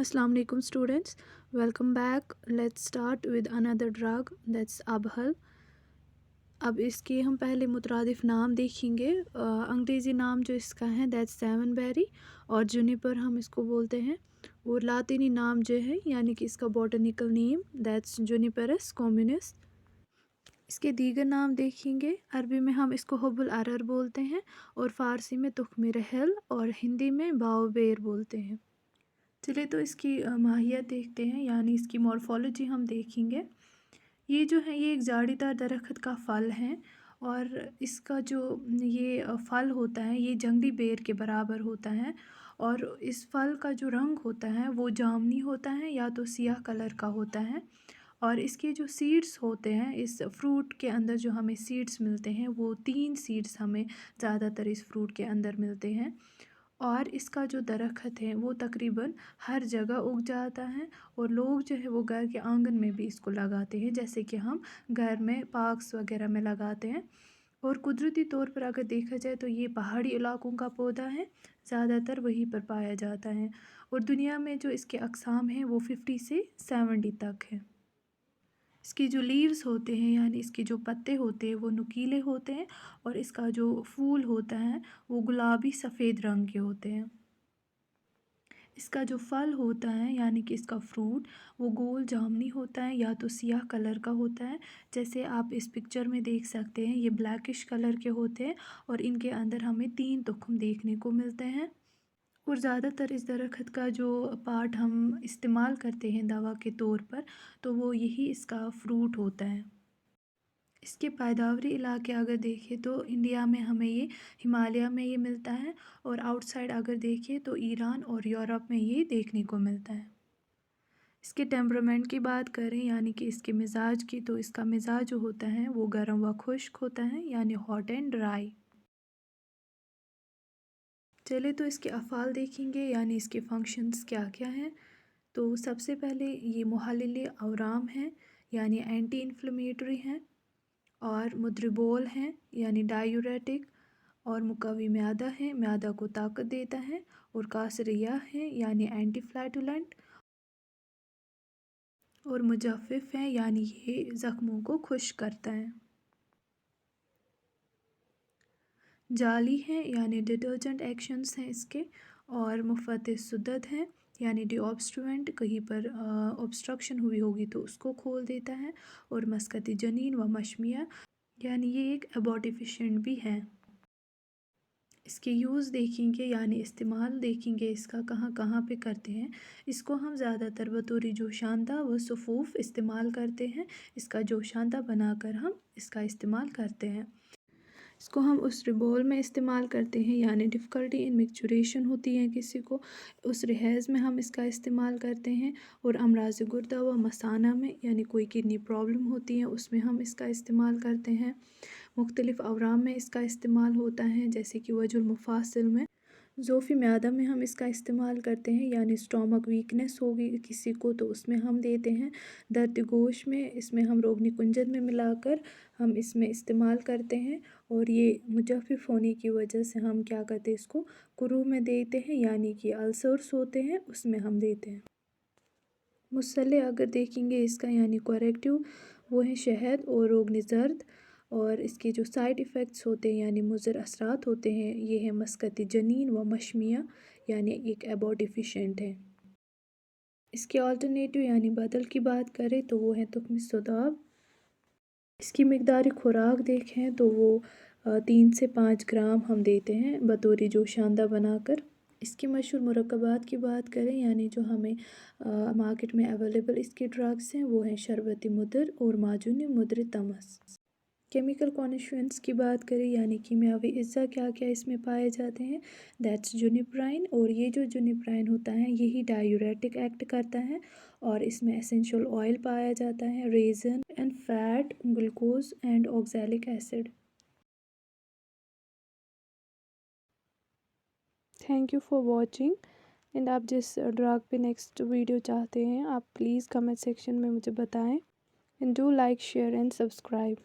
Assalamu alaikum students, welcome back. Let's start with another drug, that's abhal. अब इसके हम पहले मुतरादिफ नाम देखेंगे। अंग्रेज़ी नाम जो इसका है दैट्स सैवनबेरी और जुनिपर हम इसको बोलते हैं। और लातिनी नाम जो है यानी कि इसका बॉटनिकल नेम दैट्स जुनिपेरस कॉम्युनिस। इसके दीगर नाम देखेंगे। अरबी में हम इसको हुब्बुल अरर बोलते हैं और फ़ारसी में तुख्म रहल और हिंदी में बाओबेर बोलते हैं। चलिए तो इसकी माहियत देखते हैं यानी इसकी मॉर्फोलॉजी हम देखेंगे। ये जो है ये एक झाड़ीदार दरख्त का फल है और इसका जो ये फल होता है ये जंगली बेर के बराबर होता है और इस फल का जो रंग होता है वो जामुनी होता है या तो सियाह कलर का होता है। और इसके जो सीड्स होते हैं इस फ्रूट के अंदर जो हमें सीड्स मिलते हैं वो 3 सीड्स हमें ज़्यादातर इस फ्रूट के अंदर मिलते हैं। और इसका जो दरख्त है वो तकरीबन हर जगह उग जाता है और लोग जो है वो घर के आंगन में भी इसको लगाते हैं, जैसे कि हम घर में पार्क्स वगैरह में लगाते हैं। और कुदरती तौर पर अगर देखा जाए तो ये पहाड़ी इलाकों का पौधा है, ज़्यादातर वहीं पर पाया जाता है। और दुनिया में जो इसके अक़साम हैं वो 50 से 70 तक है। इसकी जो लीव्स होते हैं यानी इसके जो पत्ते होते हैं वो नुकीले होते हैं और इसका जो फूल होता है वो गुलाबी सफ़ेद रंग के होते हैं। इसका जो फल होता है यानी कि इसका फ्रूट वो गोल जामुनी होता है या तो सियाह कलर का होता है, जैसे आप इस पिक्चर में देख सकते हैं। ये ब्लैकिश कलर के होते हैं और इनके अंदर हमें 3 तुख्म देखने को मिलते हैं। और ज़्यादातर इस दरख्त का जो पार्ट हम इस्तेमाल करते हैं दवा के तौर पर तो वो यही इसका फ्रूट होता है। इसके पैदावारी इलाके अगर देखें तो इंडिया में हमें ये हिमालय में ये मिलता है और आउटसाइड अगर देखें तो ईरान और यूरोप में ये देखने को मिलता है। इसके टेम्परामेंट की बात करें यानी कि इसके मिजाज की तो इसका मिजाज जो होता है वो गर्म व खुश्क होता है यानी हॉट एंड ड्राई। चले तो इसके अफ़ाल देखेंगे यानी इसके फंक्शंस क्या क्या हैं। तो सबसे पहले ये मुहल्लिल औराम है यानी एंटी इन्फ्लेमेटरी हैं और मुद्रिबोल हैं यानी डायूरेटिक और मुकव्वी म्यादा है, म्यादा को ताकत देता है। और कासरिया है यानी एंटी फ्लैटुलेंट और मुजफ़्फ़िफ़ है यानी ये ज़ख्मों को खुश्क करता है। जाली है यानी डिटर्जेंट एक्शंस हैं इसके और मुफ़त्तिश सुद्दत हैं यानी डिऑब्स्ट्रुएंट कहीं पर ऑब्स्ट्रक्शन हुई होगी तो उसको खोल देता है। और मस्कती जनीन व मशमिया यानी ये एक एबॉर्टिफिशिएंट भी है। इसके यूज़ देखेंगे यानी इस्तेमाल देखेंगे इसका कहाँ कहाँ पे करते हैं। इसको हम ज़्यादातर बतौर जोशांदा व सफ़ूफ़ इस्तेमाल करते हैं। इसका जोशांदा बनाकर हम इसका इस्तेमाल करते हैं। इसको हम उस रिबोल में इस्तेमाल करते हैं यानी डिफ़िकल्टी इन मिक्चुरेशन होती है किसी को, उस रिहेज़ में हम इसका इस्तेमाल करते हैं। और अमराज़ गुर्दा व मसाना में यानी कोई किडनी प्रॉब्लम होती है उसमें हम इसका इस्तेमाल करते हैं। मुख्तलिफ़ अवराम में इसका इस्तेमाल होता है जैसे कि वजुल मुफासिल में। ज़ोफ़ी म्यादा में हम इसका इस्तेमाल करते हैं यानी स्टोमक वीकनेस होगी किसी को तो उसमें हम देते हैं। दर्द गोश में इसमें हम रोगनी कुंजन में मिलाकर हम इसमें इस्तेमाल करते हैं। और ये मुजफ़्फ़िफ़ होने की वजह से हम क्या करते हैं इसको कुरू में देते हैं यानी कि अल्सर्स होते हैं उसमें हम देते हैं। मुसल्ले अगर देखेंगे इसका यानी करेक्टिव वो है शहद और रोगनी ज़र्द। और इसके जो साइड इफ़ेक्ट्स होते हैं यानी मुज़र असरात होते हैं ये है मस्कती जनीन व मशमिया यानी एक एबॉर्टिफिशेंट है। इसके अल्टरनेटिव यानी बदल की बात करें तो वो है तुख्म सुदाब। इसकी मिकदारी खुराक देखें तो वो 3 से 5 ग्राम हम देते हैं बतौर जोशांदा बनाकर। इसकी मशहूर मुरक्कबात की बात करें यानी जो हमें मार्केट में अवेलेबल इसके ड्रग्स हैं वो हैं शरबती मुदर और माजून मुदर तमस। केमिकल कॉन्स्टिट्यूएंट्स की बात करें यानी कीमियावी अज्जा क्या क्या इसमें पाए जाते हैं दैट्स जुनिप्राइन। और ये जो जुनिप्राइन होता है यही डायूरेटिक एक्ट करता है और इसमें एसेंशियल ऑयल पाया जाता है, raisin and fat, glucose and oxalic acid. Thank you for watching. And आप जिस ड्रग पे नेक्स्ट वीडियो चाहते हैं आप प्लीज़ कमेंट सेक्शन में मुझे बताएं। And do like share and subscribe.